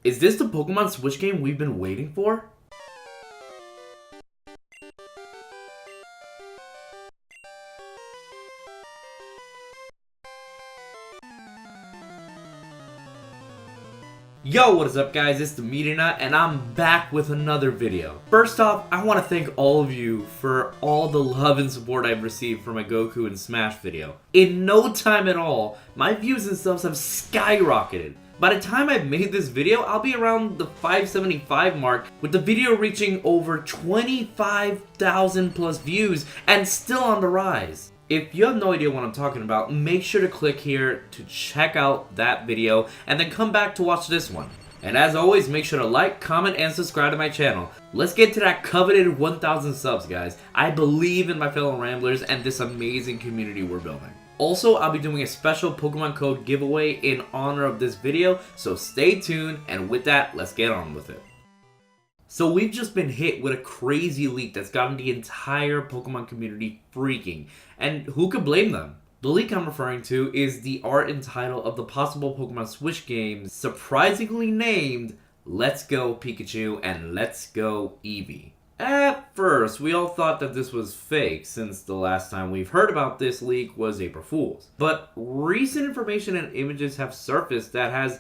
Is this the Pokemon Switch game we've been waiting for? Yo, what is up guys, it's the Meteornut and I'm back with another video. First off, I want to thank all of you for all the love and support I've received for my Goku and Smash video. In no time at all, my views and subs have skyrocketed. By the time I've made this video, I'll be around the 575 mark, with the video reaching over 25,000 plus views and still on the rise. If you have no idea what I'm talking about, make sure to click here to check out that video and then come back to watch this one. And as always, make sure to like, comment, and subscribe to my channel. Let's get to that coveted 1,000 subs, guys. I believe in my fellow Ramblers and this amazing community we're building. Also, I'll be doing a special Pokemon code giveaway in honor of this video, so stay tuned, and with that, let's get on with it. So we've just been hit with a crazy leak that's gotten the entire Pokemon community freaking, and who could blame them? The leak I'm referring to is the art and title of the possible Pokemon Switch game surprisingly named Let's Go Pikachu and Let's Go Eevee. At first, we all thought that this was fake since the last time we've heard about this leak was April Fool's. But recent information and images have surfaced that has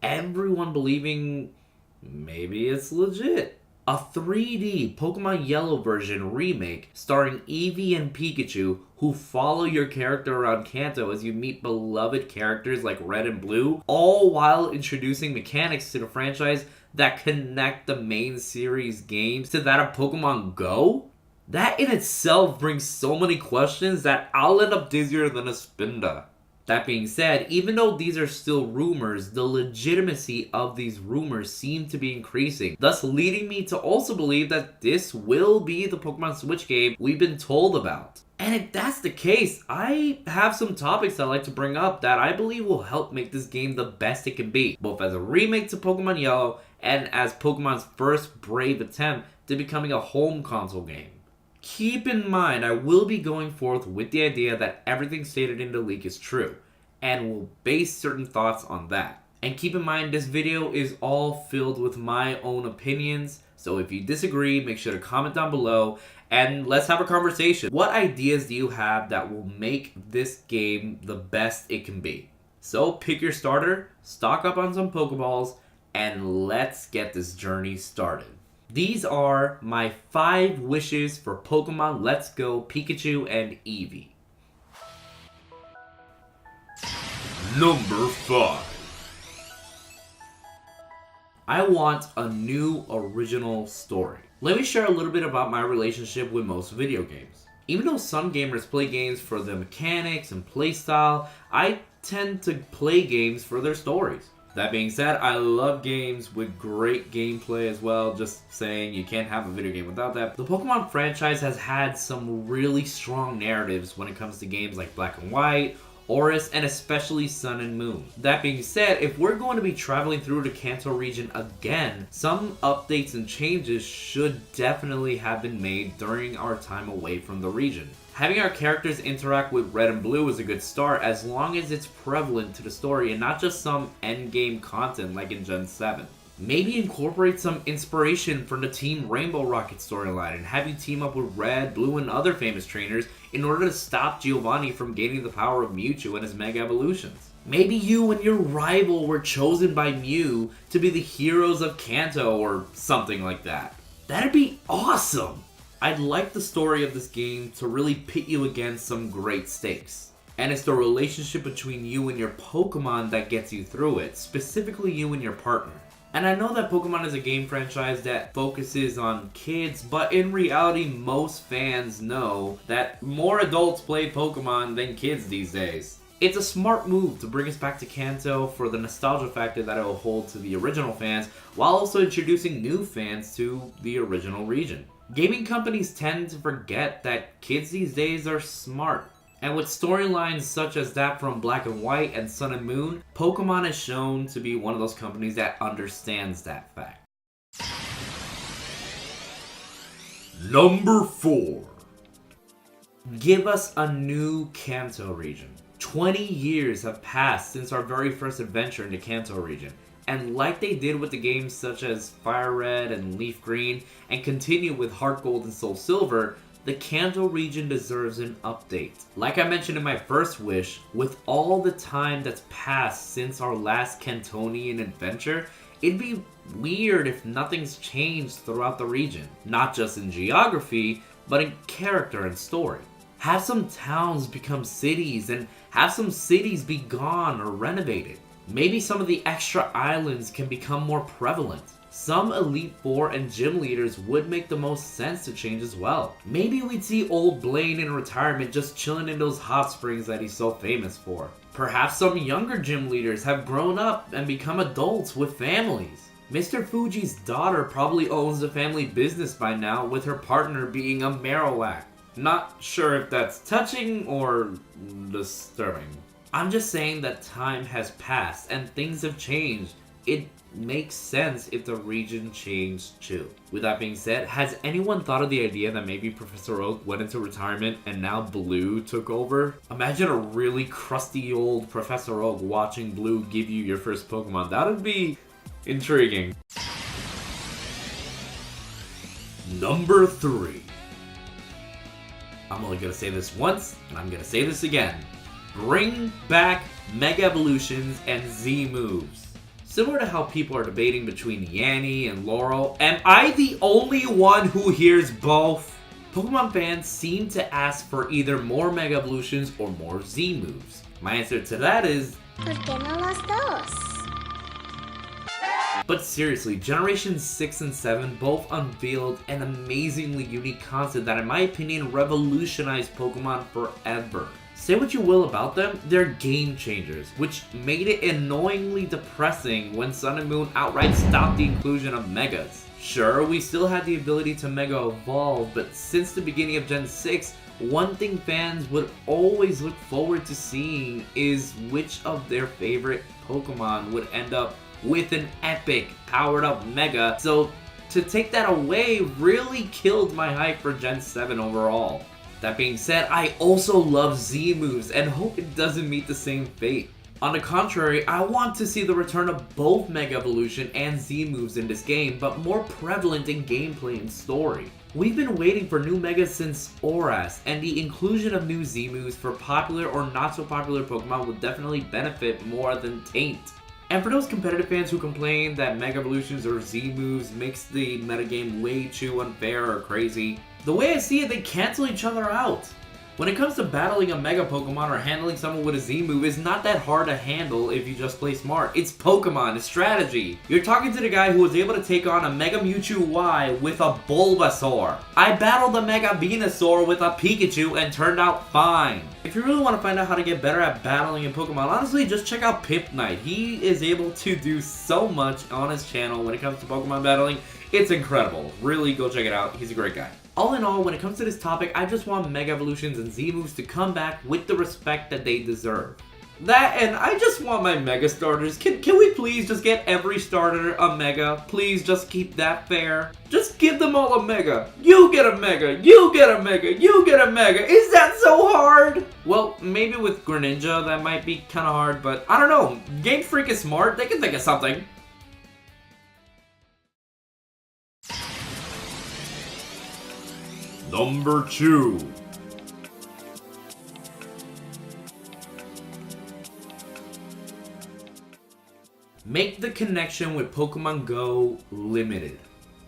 everyone believing maybe it's legit. A 3D Pokemon Yellow version remake starring Eevee and Pikachu, who follow your character around Kanto as you meet beloved characters like Red and Blue, all while introducing mechanics to the franchise that connect the main series games to that of Pokemon Go? That in itself brings so many questions that I'll end up dizzier than a Spinda. That being said, even though these are still rumors, the legitimacy of these rumors seem to be increasing, thus leading me to also believe that this will be the Pokemon Switch game we've been told about. And if that's the case, I have some topics I'd like to bring up that I believe will help make this game the best it can be, both as a remake to Pokemon Yellow and as Pokemon's first brave attempt to becoming a home console game. Keep in mind, I will be going forth with the idea that everything stated in the leak is true, and will base certain thoughts on that. And keep in mind, this video is all filled with my own opinions, so if you disagree, make sure to comment down below, and let's have a conversation. What ideas do you have that will make this game the best it can be? So pick your starter, stock up on some Pokeballs, and let's get this journey started. These are my 5 wishes for Pokemon Let's Go Pikachu and Eevee. Number 5. I want a new original story. Let me share a little bit about my relationship with most video games. Even though some gamers play games for the mechanics and playstyle, I tend to play games for their stories. That being said, I love games with great gameplay as well. Just saying, you can't have a video game without that. The Pokemon franchise has had some really strong narratives when it comes to games like Black and White, Oris, and especially Sun and Moon. That being said, if we're going to be traveling through the Kanto region again, some updates and changes should definitely have been made during our time away from the region. Having our characters interact with Red and Blue is a good start as long as it's prevalent to the story and not just some endgame content like in Gen 7. Maybe incorporate some inspiration from the Team Rainbow Rocket storyline and have you team up with Red, Blue, and other famous trainers in order to stop Giovanni from gaining the power of Mewtwo and his Mega Evolutions. Maybe you and your rival were chosen by Mew to be the heroes of Kanto or something like that. That'd be awesome! I'd like the story of this game to really pit you against some great stakes. And it's the relationship between you and your Pokemon that gets you through it, specifically you and your partner. And I know that Pokemon is a game franchise that focuses on kids, but in reality, most fans know that more adults play Pokemon than kids these days. It's a smart move to bring us back to Kanto for the nostalgia factor that it will hold to the original fans, while also introducing new fans to the original region. Gaming companies tend to forget that kids these days are smart. And with storylines such as that from Black and White and Sun and Moon, Pokemon is shown to be one of those companies that understands that fact. Number 4. Give us a new Kanto region. 20 years have passed since our very first adventure in the Kanto region, And like they did with the games such as Fire Red and Leaf Green, and continue with Heart Gold and Soul Silver, the Kanto region deserves an update. Like I mentioned in my first wish, with all the time that's passed since our last Kantonian adventure, it'd be weird if nothing's changed throughout the region. Not just in geography, but in character and story. Have some towns become cities, and have some cities be gone or renovated. Maybe some of the extra islands can become more prevalent. Some Elite Four and gym leaders would make the most sense to change as well. Maybe we'd see old Blaine in retirement just chilling in those hot springs that he's so famous for. Perhaps some younger gym leaders have grown up and become adults with families. Mr. Fuji's daughter probably owns a family business by now, with her partner being a Marowak. Not sure if that's touching or disturbing. I'm just saying that time has passed and things have changed. It makes sense if the region changed too. With that being said, has anyone thought of the idea that maybe Professor Oak went into retirement and now Blue took over? Imagine a really crusty old Professor Oak watching Blue give you your first Pokemon. That would be intriguing. Number 3. I'm only gonna say this once, and I'm gonna say this again. Bring back Mega Evolutions and Z moves. Similar to how people are debating between Yanni and Laurel, am I the only one who hears both? Pokemon fans seem to ask for either more Mega Evolutions or more Z moves. My answer to that is... ¿Por qué no los dos? But seriously, Generations 6 and 7 both unveiled an amazingly unique concept that in my opinion revolutionized Pokemon forever. Say what you will about them, they're game changers, which made it annoyingly depressing when Sun and Moon outright stopped the inclusion of Megas. Sure, we still had the ability to Mega Evolve, but since the beginning of Gen 6, one thing fans would always look forward to seeing is which of their favorite Pokemon would end up with an epic powered up Mega, so to take that away really killed my hype for Gen 7 overall. That being said, I also love Z moves and hope it doesn't meet the same fate. On the contrary, I want to see the return of both Mega Evolution and Z moves in this game, but more prevalent in gameplay and story. We've been waiting for new Megas since Oras, and the inclusion of new Z moves for popular or not so popular Pokemon would definitely benefit more than taint. And for those competitive fans who complain that Mega Evolutions or Z moves makes the metagame way too unfair or crazy, the way I see it, they cancel each other out. When it comes to battling a Mega Pokemon or handling someone with a Z move, it's not that hard to handle if you just play smart. It's Pokemon, it's strategy. You're talking to the guy who was able to take on a Mega Mewtwo Y with a Bulbasaur. I battled a Mega Venusaur with a Pikachu and turned out fine. If you really want to find out how to get better at battling in Pokemon, honestly, just check out Pip Knight. He is able to do so much on his channel when it comes to Pokemon battling. It's incredible. Really, go check it out. He's a great guy. All in all, when it comes to this topic, I just want Mega Evolutions and Z moves to come back with the respect that they deserve. That, and I just want my Mega starters. Can we please just get every starter a Mega? Please just keep that fair. Just give them all a Mega. You get a Mega, you get a Mega, you get a Mega. Is that so hard? Well, maybe with Greninja that might be kind of hard, but I don't know. Game Freak is smart. They can think of something. Number 2. Make the connection with Pokemon Go limited.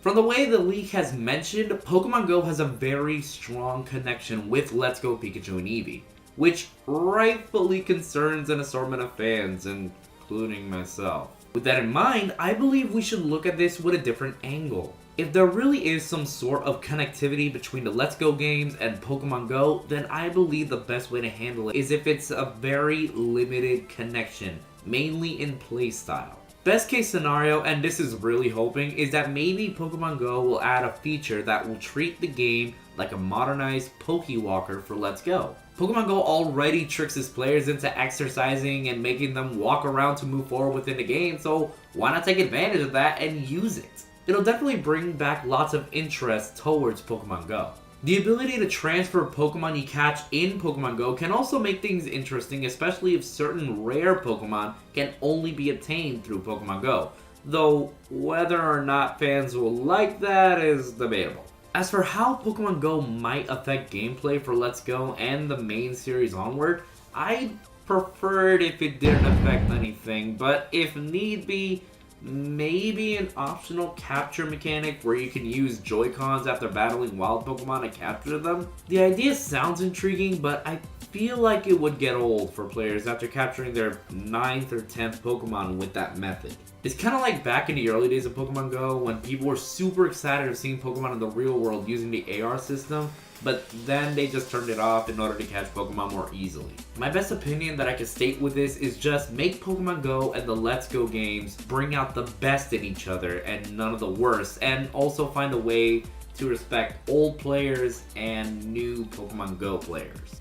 From the way the leak has mentioned, Pokemon Go has a very strong connection with Let's Go Pikachu and Eevee, which rightfully concerns an assortment of fans, including myself. With that in mind, I believe we should look at this with a different angle. If there really is some sort of connectivity between the Let's Go games and Pokemon Go, then I believe the best way to handle it is if it's a very limited connection, mainly in playstyle. Best case scenario, and this is really hoping, is that maybe Pokemon Go will add a feature that will treat the game like a modernized Pokewalker for Let's Go. Pokemon Go already tricks its players into exercising and making them walk around to move forward within the game, so why not take advantage of that and use it? It'll definitely bring back lots of interest towards Pokemon Go. The ability to transfer Pokemon you catch in Pokemon Go can also make things interesting, especially if certain rare Pokemon can only be obtained through Pokemon Go. Though, whether or not fans will like that is debatable. As for how Pokemon Go might affect gameplay for Let's Go and the main series onward, I preferred if it didn't affect anything, but if need be, maybe an optional capture mechanic where you can use Joy-Cons after battling wild Pokemon to capture them. The idea sounds intriguing, but I feel like it would get old for players after capturing their 9th or 10th Pokemon with that method. It's kind of like back in the early days of Pokemon Go when people were super excited of seeing Pokemon in the real world using the AR system, but then they just turned it off in order to catch Pokemon more easily. My best opinion that I can state with this is just make Pokemon Go and the Let's Go games bring out the best in each other and none of the worst, and also find a way to respect old players and new Pokemon Go players.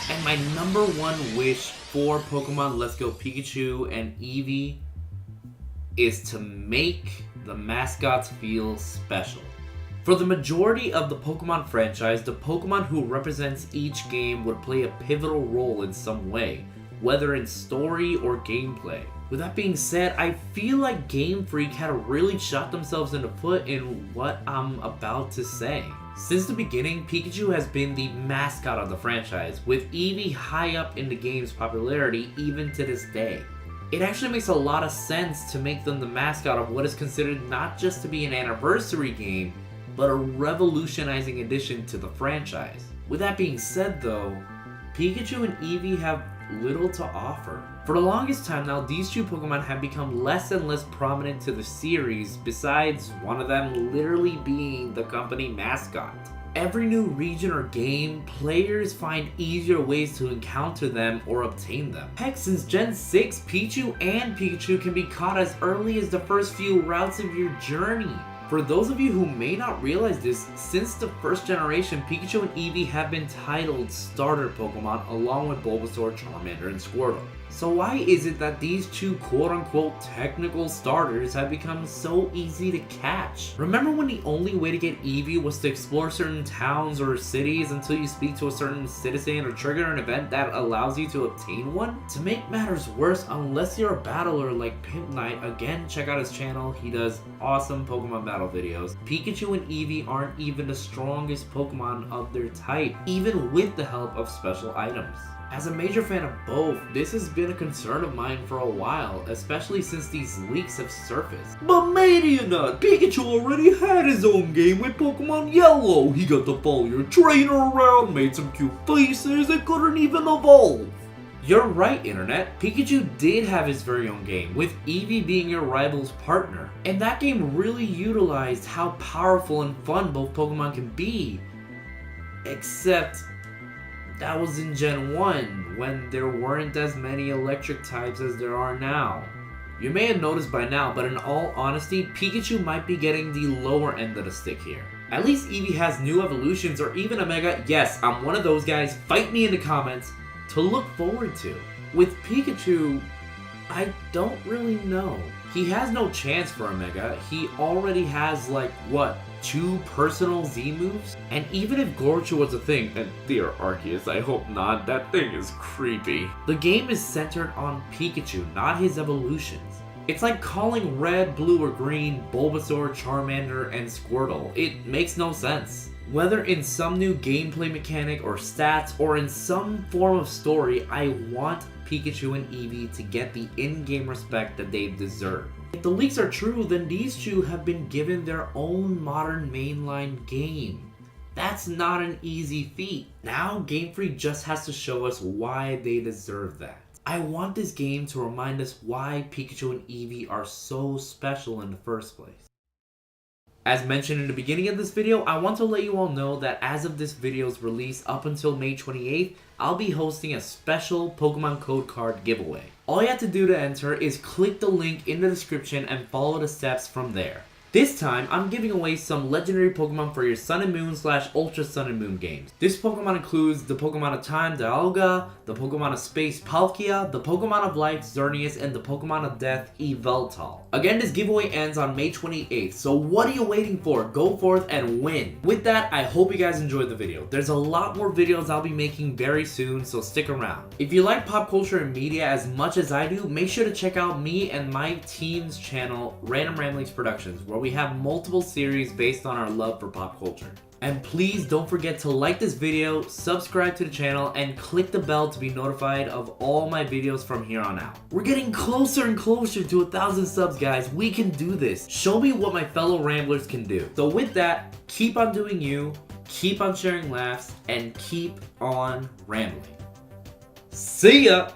And my number one wish for Pokemon Let's Go Pikachu and Eevee is to make the mascots feel special. For the majority of the Pokemon franchise, the Pokemon who represents each game would play a pivotal role in some way, whether in story or gameplay. With that being said, I feel like Game Freak had really shot themselves in the foot in what I'm about to say. Since the beginning, Pikachu has been the mascot of the franchise, with Eevee high up in the game's popularity even to this day. It actually makes a lot of sense to make them the mascot of what is considered not just to be an anniversary game, but a revolutionizing addition to the franchise. With that being said though, Pikachu and Eevee have little to offer. For the longest time now, these two Pokemon have become less and less prominent to the series, besides one of them literally being the company mascot. Every new region or game, players find easier ways to encounter them or obtain them. Heck, since Gen 6, Pichu and Pikachu can be caught as early as the first few routes of your journey. For those of you who may not realize this, since the first generation, Pikachu and Eevee have been titled starter Pokemon along with Bulbasaur, Charmander, and Squirtle. So why is it that these two quote-unquote technical starters have become so easy to catch? Remember when the only way to get Eevee was to explore certain towns or cities until you speak to a certain citizen or trigger an event that allows you to obtain one? To make matters worse, unless you're a battler like Pimp Knight, again check out his channel, he does awesome Pokemon battle videos, Pikachu and Eevee aren't even the strongest Pokemon of their type, even with the help of special items. As a major fan of both, this has been a concern of mine for a while, especially since these leaks have surfaced. But Manianut, Pikachu already had his own game with Pokemon Yellow. He got to follow your trainer around, made some cute faces, and couldn't even evolve. You're right, Internet. Pikachu did have his very own game, with Eevee being your rival's partner. And that game really utilized how powerful and fun both Pokemon can be. Except that was in Gen 1, when there weren't as many electric types as there are now. You may have noticed by now, but in all honesty, Pikachu might be getting the lower end of the stick here. At least Eevee has new evolutions or even a Mega, yes, I'm one of those guys, fight me in the comments, to look forward to. With Pikachu, I don't really know. He has no chance for a Mega. He already has like, what, 2 personal Z moves? And even if Gorchu was a thing, and dear Arceus, I hope not, that thing is creepy. The game is centered on Pikachu, not his evolutions. It's like calling red, blue, or green Bulbasaur, Charmander, and Squirtle. It makes no sense. Whether in some new gameplay mechanic or stats, or in some form of story, I want Pikachu and Eevee to get the in-game respect that they deserve. If the leaks are true, then these two have been given their own modern mainline game. That's not an easy feat. Now Game Freak just has to show us why they deserve that. I want this game to remind us why Pikachu and Eevee are so special in the first place. As mentioned in the beginning of this video, I want to let you all know that as of this video's release up until May 28th, I'll be hosting a special Pokemon code card giveaway. All you have to do to enter is click the link in the description and follow the steps from there. This time, I'm giving away some legendary Pokemon for your Sun and Moon / Ultra Sun and Moon games. This Pokemon includes the Pokemon of Time, Dialga, the Pokemon of Space, Palkia, the Pokemon of Life, Xerneas, and the Pokemon of Death, Yveltal. Again, this giveaway ends on May 28th, so what are you waiting for? Go forth and win. With that, I hope you guys enjoyed the video. There's a lot more videos I'll be making very soon, so stick around. If you like pop culture and media as much as I do, make sure to check out me and my team's channel, Random Ramblings Productions, where we have multiple series based on our love for pop culture. And please don't forget to like this video, subscribe to the channel, and click the bell to be notified of all my videos from here on out. We're getting closer and closer to 1,000 subs, guys. We can do this. Show me what my fellow ramblers can do. So with that, keep on doing you, keep on sharing laughs, and keep on rambling. See ya!